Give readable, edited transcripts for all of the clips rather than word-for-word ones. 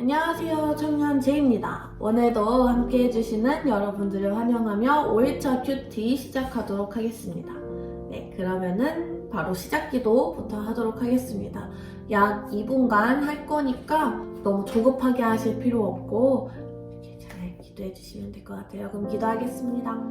안녕하세요. 청년 제입니다. 오늘도 함께 해주시는 여러분들을 환영하며 5일차 큐티 시작하도록 하겠습니다. 네, 그러면은 바로 시작 기도부터 하도록 하겠습니다. 약 2분간 할 거니까 너무 조급하게 하실 필요 없고 이렇게 잘 기도해 주시면 될 것 같아요. 그럼 기도하겠습니다.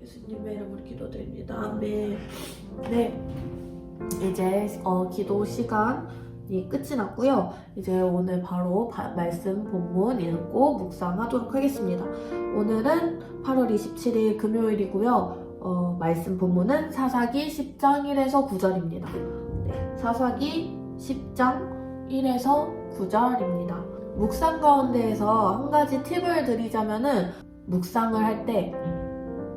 예수님의 이름으로 기도드립니다. 아멘. 네, 이제 기도 시간이 끝이 났고요. 이제 오늘 바로 말씀 본문 읽고 묵상하도록 하겠습니다. 오늘은 8월 27일 금요일이고요. 말씀 본문은 사사기 10장 1에서 9절입니다. 네, 사사기 10장 1에서 9절입니다. 묵상 가운데에서 한 가지 팁을 드리자면은 묵상을 할 때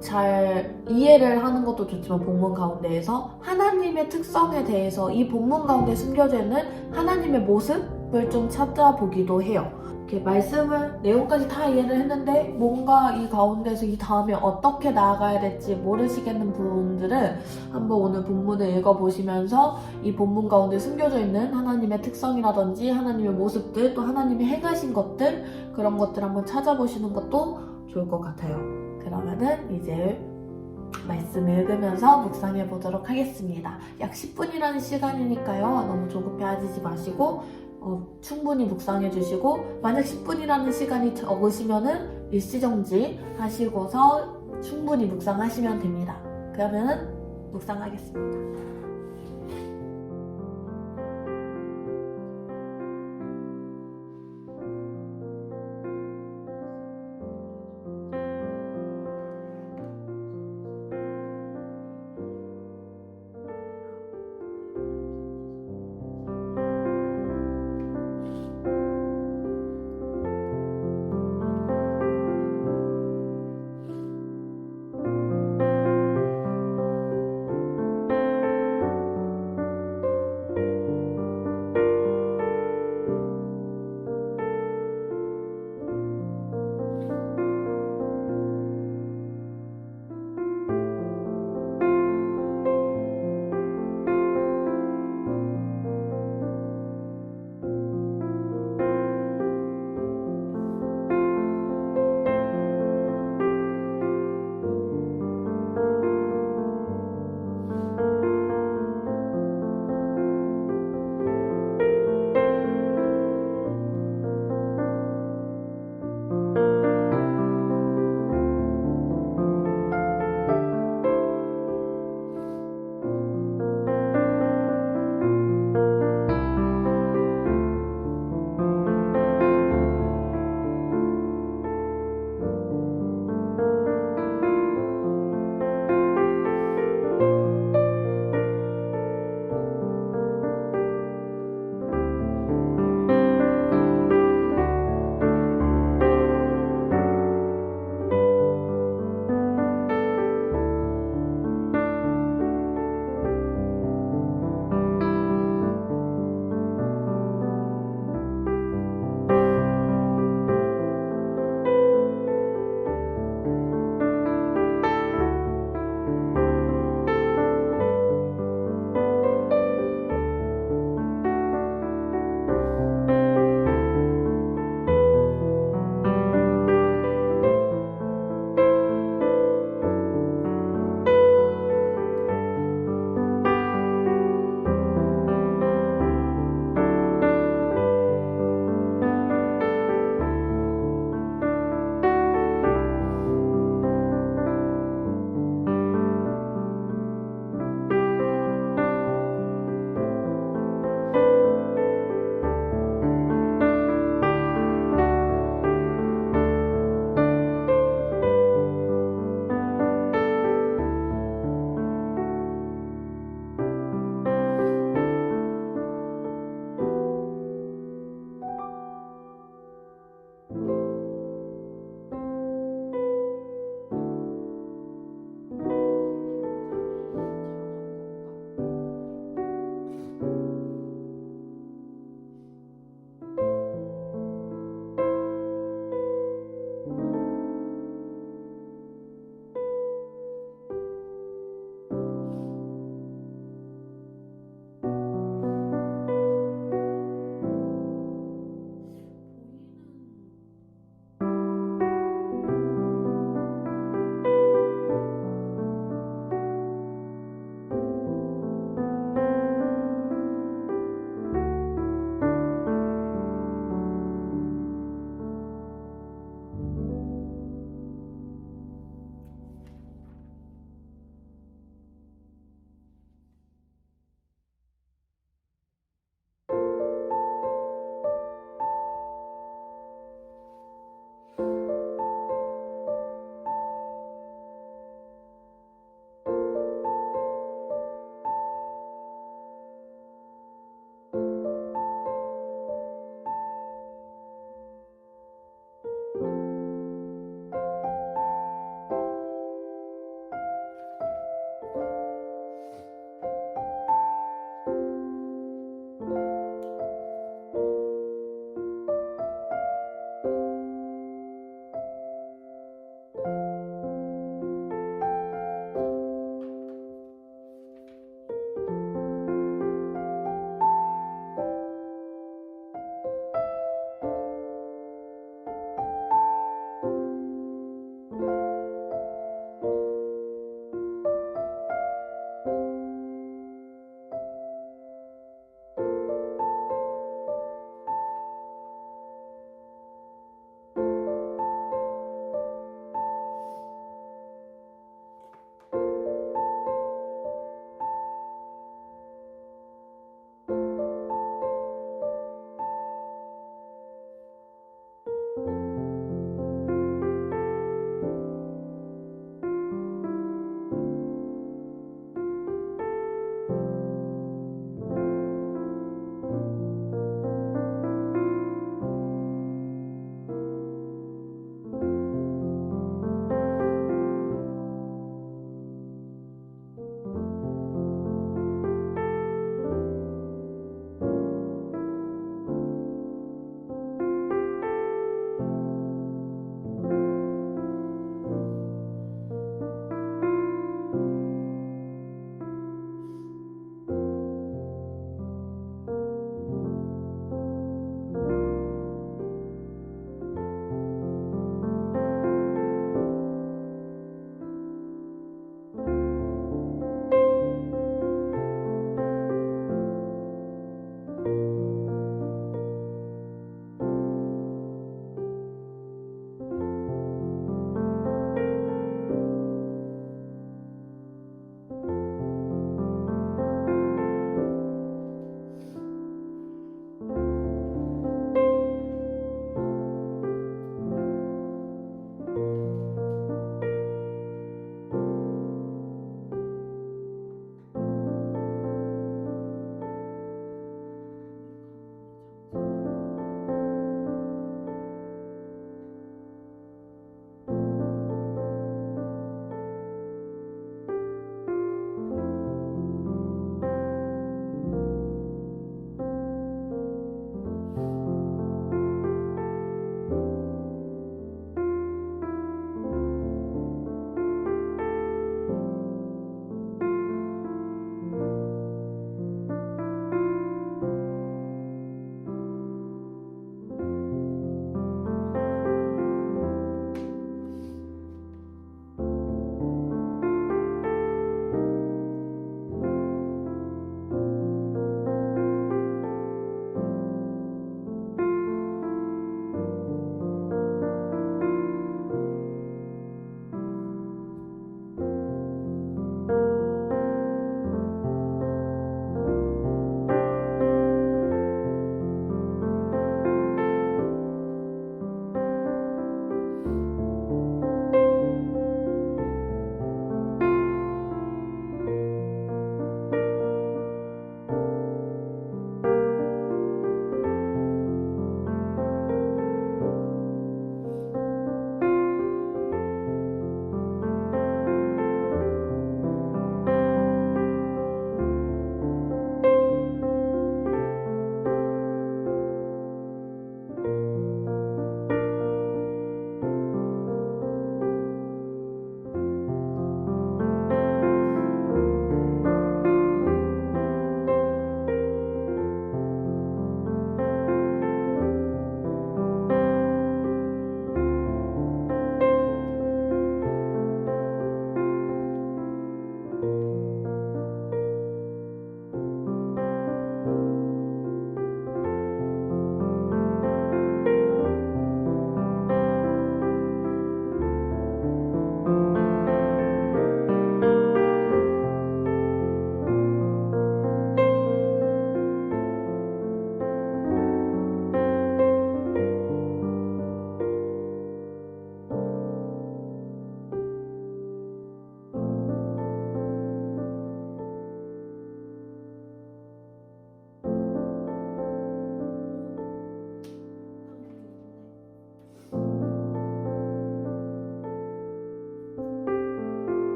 잘 이해를 하는 것도 좋지만 본문 가운데에서 하나님의 특성에 대해서 이 본문 가운데 숨겨져 있는 하나님의 모습을 좀 찾아보기도 해요. 이렇게 말씀을 내용까지 다 이해를 했는데 뭔가 이 가운데서 이 다음에 어떻게 나아가야 될지 모르시겠는 분들은 한번 오늘 본문을 읽어보시면서 이 본문 가운데 숨겨져 있는 하나님의 특성이라든지 하나님의 모습들 또 하나님이 행하신 것들 그런 것들 한번 찾아보시는 것도 좋을 것 같아요. 그러면은 이제 말씀 읽으면서 묵상해 보도록 하겠습니다. 약 10분이라는 시간이니까요. 너무 조급해하지 마시고 충분히 묵상해 주시고 만약 10분이라는 시간이 적으시면은 일시정지 하시고서 충분히 묵상하시면 됩니다. 그러면은 묵상하겠습니다.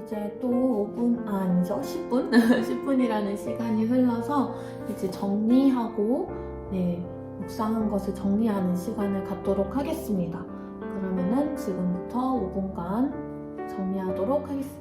이제 또 5분, 아니죠, 10분? 10분이라는 시간이 흘러서 이제 정리하고, 네, 묵상한 것을 정리하는 시간을 갖도록 하겠습니다. 그러면은 지금부터 5분간 정리하도록 하겠습니다.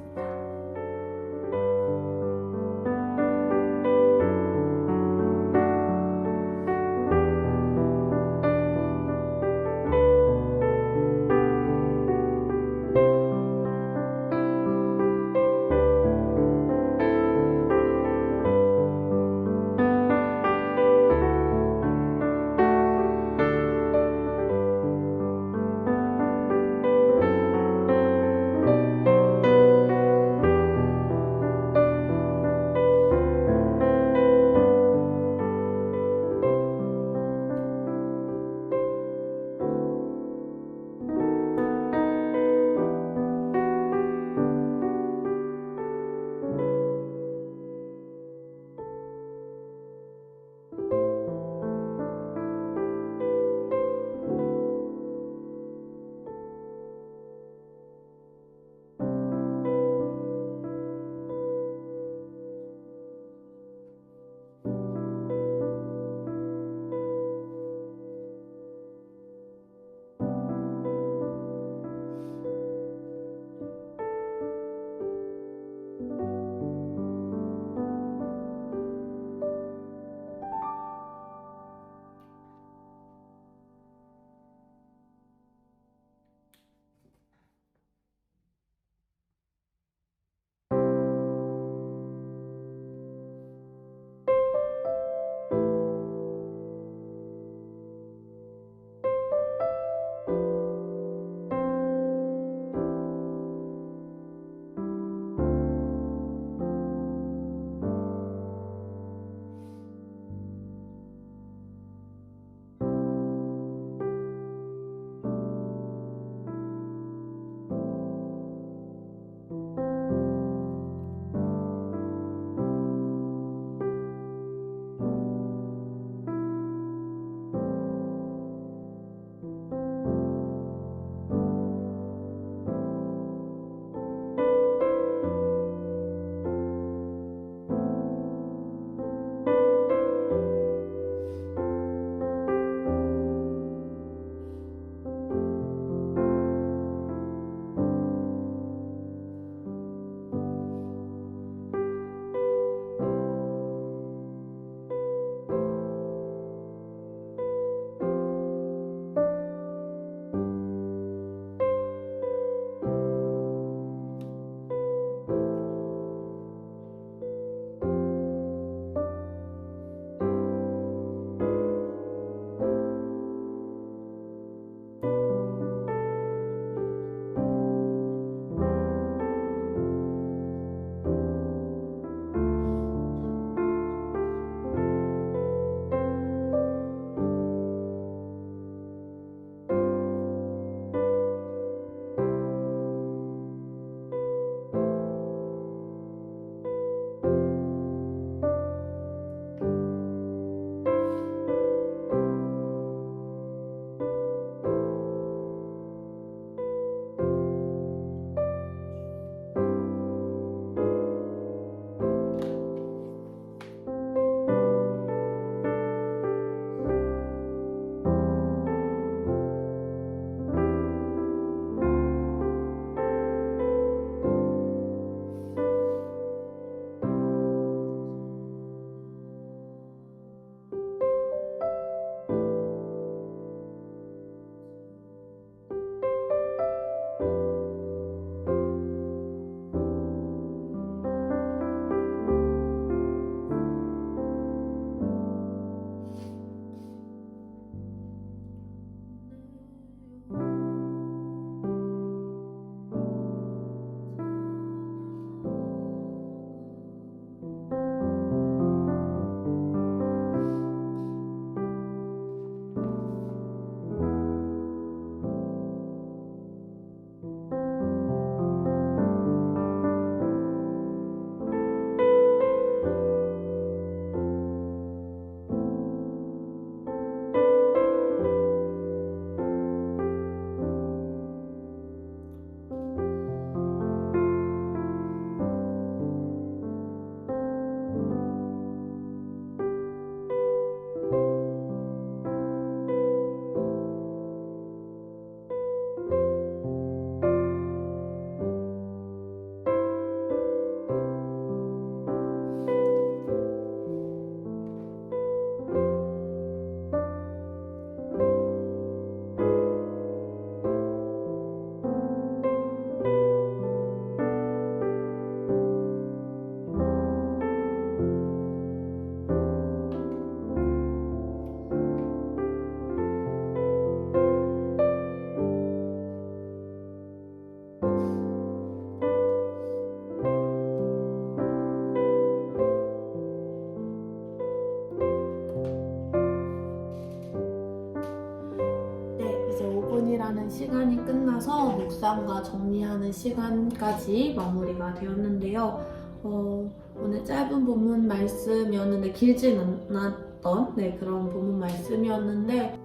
묵상과 정리하는 시간까지 마무리가 되었는데요. 오늘 짧은 본문 말씀이었는데 길진 않았던 그런 본문 말씀이었는데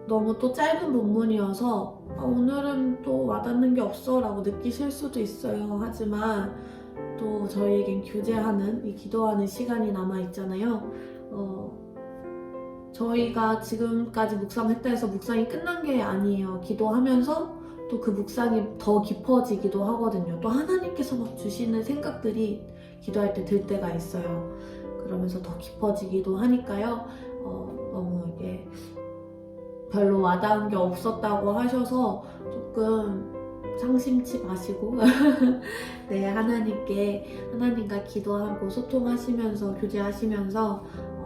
너무 또 짧은 본문이어서 오늘은 또 와닿는 게 없어 라고 느끼실 수도 있어요. 하지만 또 저희에겐 교제하는 기도하는 시간이 남아있잖아요. 저희가 지금까지 묵상했다 해서 묵상이 끝난 게 아니에요. 기도하면서 또 그 묵상이 더 깊어지기도 하거든요. 또 하나님께서 막 주시는 생각들이 기도할 때 들 때가 있어요. 그러면서 더 깊어지기도 하니까요. 너무 이게 별로 와닿은 게 없었다고 하셔서 조금 상심치 마시고 하나님과 기도하고 소통하시면서 교제하시면서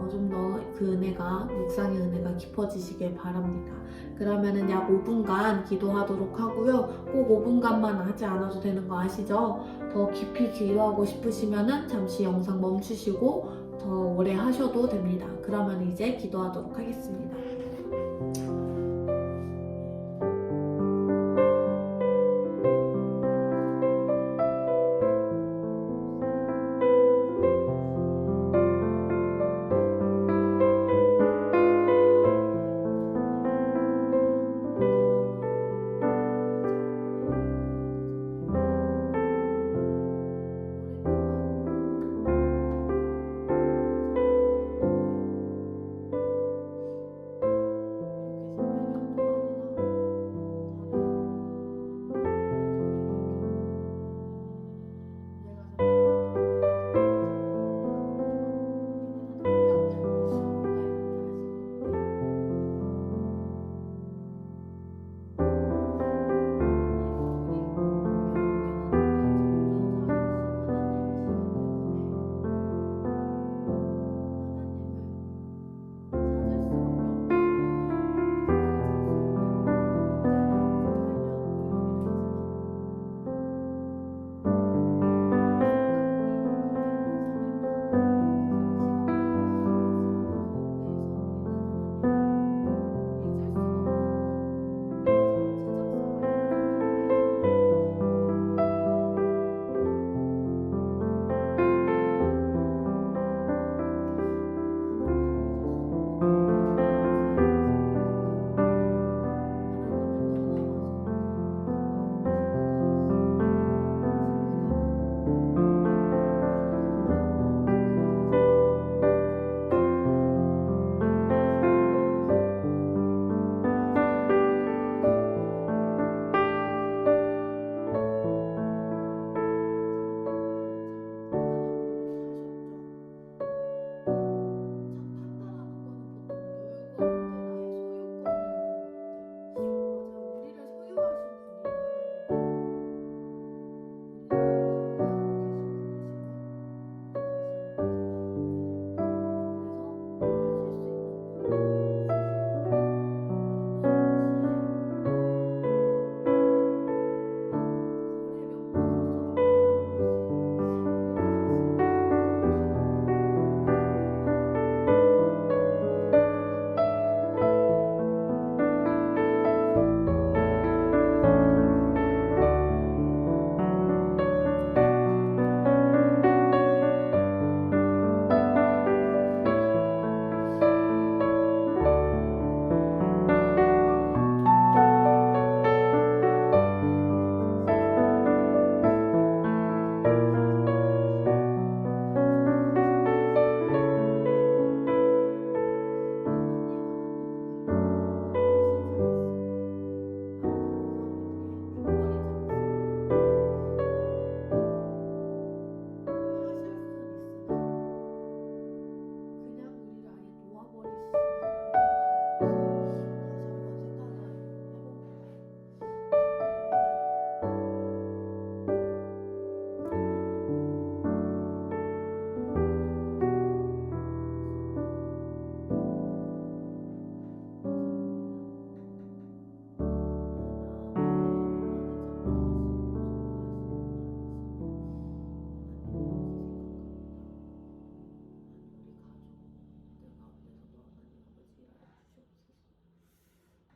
좀 더 그 은혜가, 묵상의 은혜가 깊어지시길 바랍니다. 그러면은 약 5분간 기도하도록 하고요. 꼭 5분간만 하지 않아도 되는 거 아시죠? 더 깊이 기도하고 싶으시면은 잠시 영상 멈추시고 더 오래 하셔도 됩니다. 그러면 이제 기도하도록 하겠습니다. 하나님 아버지, 하나님은 진짜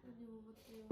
너무 하시니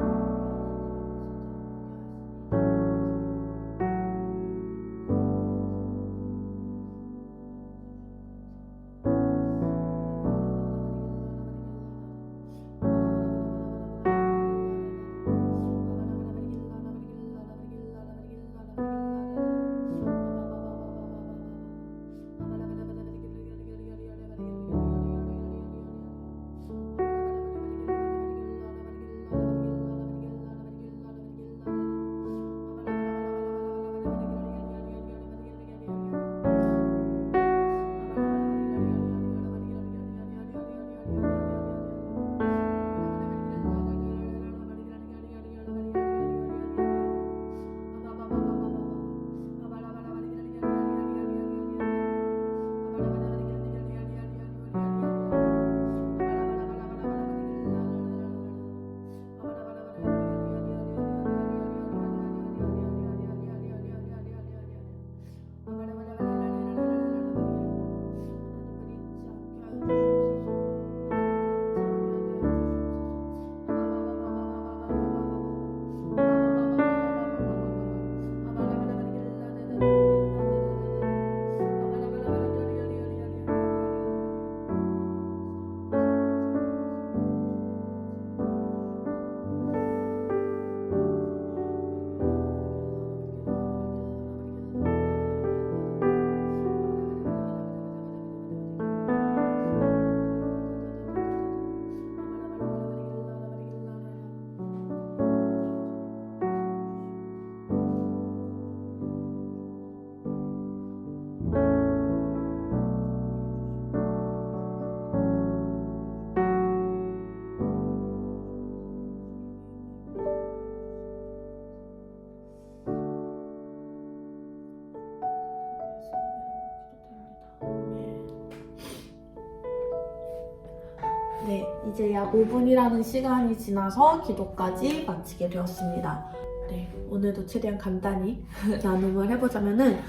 네, 이제 약 5분이라는 시간이 지나서 기도까지 마치게 되었습니다. 네, 오늘도 최대한 간단히 나눔을 해보자면은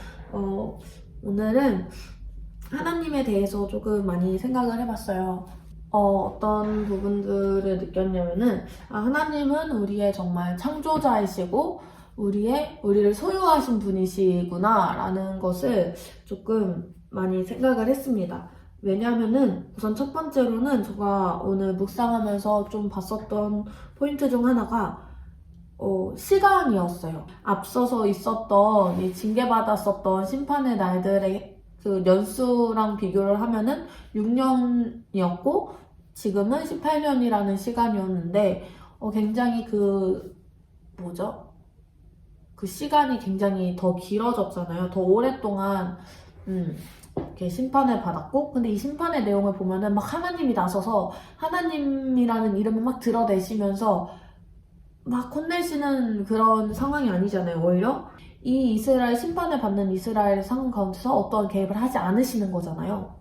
오늘은 하나님에 대해서 조금 많이 생각을 해봤어요. 어떤 부분들을 느꼈냐면은 하나님은 우리의 정말 창조자이시고 우리를 소유하신 분이시구나 라는 것을 조금 많이 생각을 했습니다. 왜냐하면은 우선 첫 번째로는 제가 오늘 묵상하면서 좀 봤었던 포인트 중 하나가 시간이었어요. 앞서서 있었던 징계받았었던 심판의 날들의 그 연수랑 비교를 하면은 6년이었고 지금은 18년이라는 시간이었는데 굉장히 그 시간이 굉장히 더 길어졌잖아요. 더 오랫동안 이렇게 심판을 받았고, 근데 이 심판의 내용을 보면은 막 하나님이 나서서 하나님이라는 이름을 막 드러내시면서 막 혼내시는 그런 상황이 아니잖아요. 오히려 이 이스라엘 심판을 받는 이스라엘 상황 가운데서 어떤 개입을 하지 않으시는 거잖아요.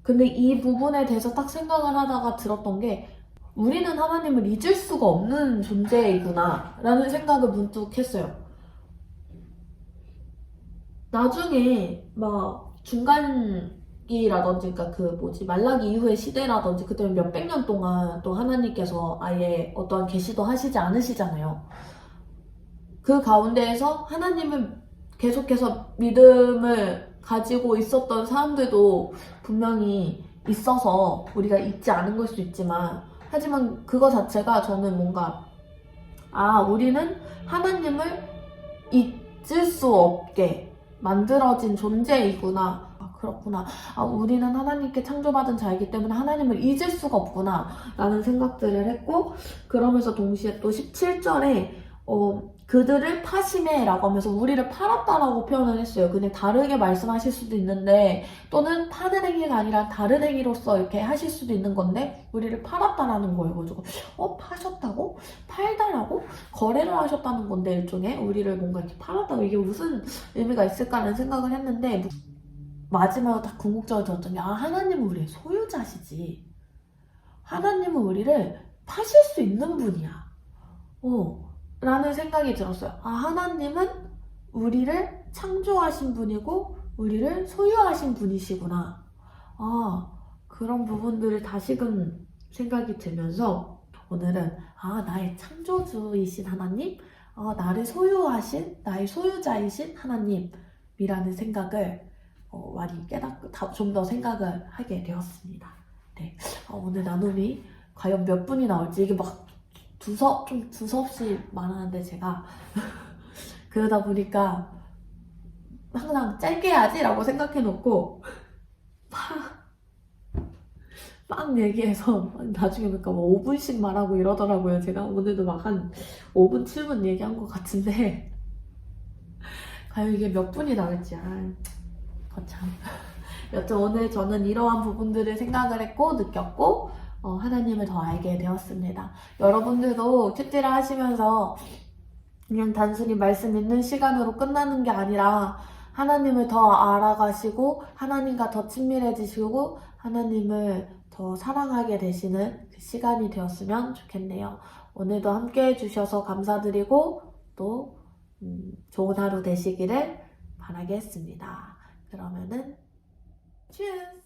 근데 이 부분에 대해서 딱 생각을 하다가 들었던 게 우리는 하나님을 잊을 수가 없는 존재이구나 라는 생각을 문득 했어요. 나중에 막 중간기라든지 그러니까 말라기 이후의 시대라든지 그때는 몇백 년 동안 또 하나님께서 아예 어떠한 계시도 하시지 않으시잖아요. 그 가운데에서 하나님을 계속해서 믿음을 가지고 있었던 사람들도 분명히 있어서 우리가 잊지 않은 걸 수 있지만 하지만 그거 자체가 저는 뭔가 우리는 하나님을 잊을 수 없게 만들어진 존재이구나. 그렇구나. 우리는 하나님께 창조받은 자이기 때문에 하나님을 잊을 수가 없구나 라는 생각들을 했고 그러면서 동시에 또 17절에 그들을 파심해 라고 하면서 우리를 팔았다라고 표현을 했어요. 그냥 다르게 말씀하실 수도 있는데 또는 파는 행위가 아니라 다른 행위로서 이렇게 하실 수도 있는 건데 우리를 팔았다라는 거예요. 그래서 파셨다고? 팔다라고? 거래를 하셨다는 건데 일종의 우리를 뭔가 이렇게 팔았다고 이게 무슨 의미가 있을까라는 생각을 했는데 마지막으로 딱 궁극적으로 들었더니 하나님은 우리의 소유자시지. 하나님은 우리를 파실 수 있는 분이야. 라는 생각이 들었어요. 하나님은 우리를 창조하신 분이고 우리를 소유하신 분이시구나. 그런 부분들을 다시금 생각이 들면서 오늘은 나의 창조주이신 하나님, 나를 소유하신 나의 소유자이신 하나님이라는 생각을 많이 깨닫고 좀 더 생각을 하게 되었습니다. 네, 오늘 나눔이 과연 몇 분이 나올지 이게 막 좀 두서없이 말하는데 제가 그러다 보니까 항상 짧게 해야지 라고 생각해 놓고 막 얘기해서 나중에 보니까 5분씩 말하고 이러더라고요. 제가 오늘도 막 한 5분, 7분 얘기한 것 같은데 과연 이게 몇 분이 나올지 거참. 여튼 오늘 저는 이러한 부분들을 생각을 했고 느꼈고 하나님을 더 알게 되었습니다. 여러분들도 큐티를 하시면서 그냥 단순히 말씀 읽는 시간으로 끝나는 게 아니라 하나님을 더 알아가시고 하나님과 더 친밀해지시고 하나님을 더 사랑하게 되시는 그 시간이 되었으면 좋겠네요. 오늘도 함께 해주셔서 감사드리고 또 좋은 하루 되시기를 바라겠습니다. 그러면은 츄스!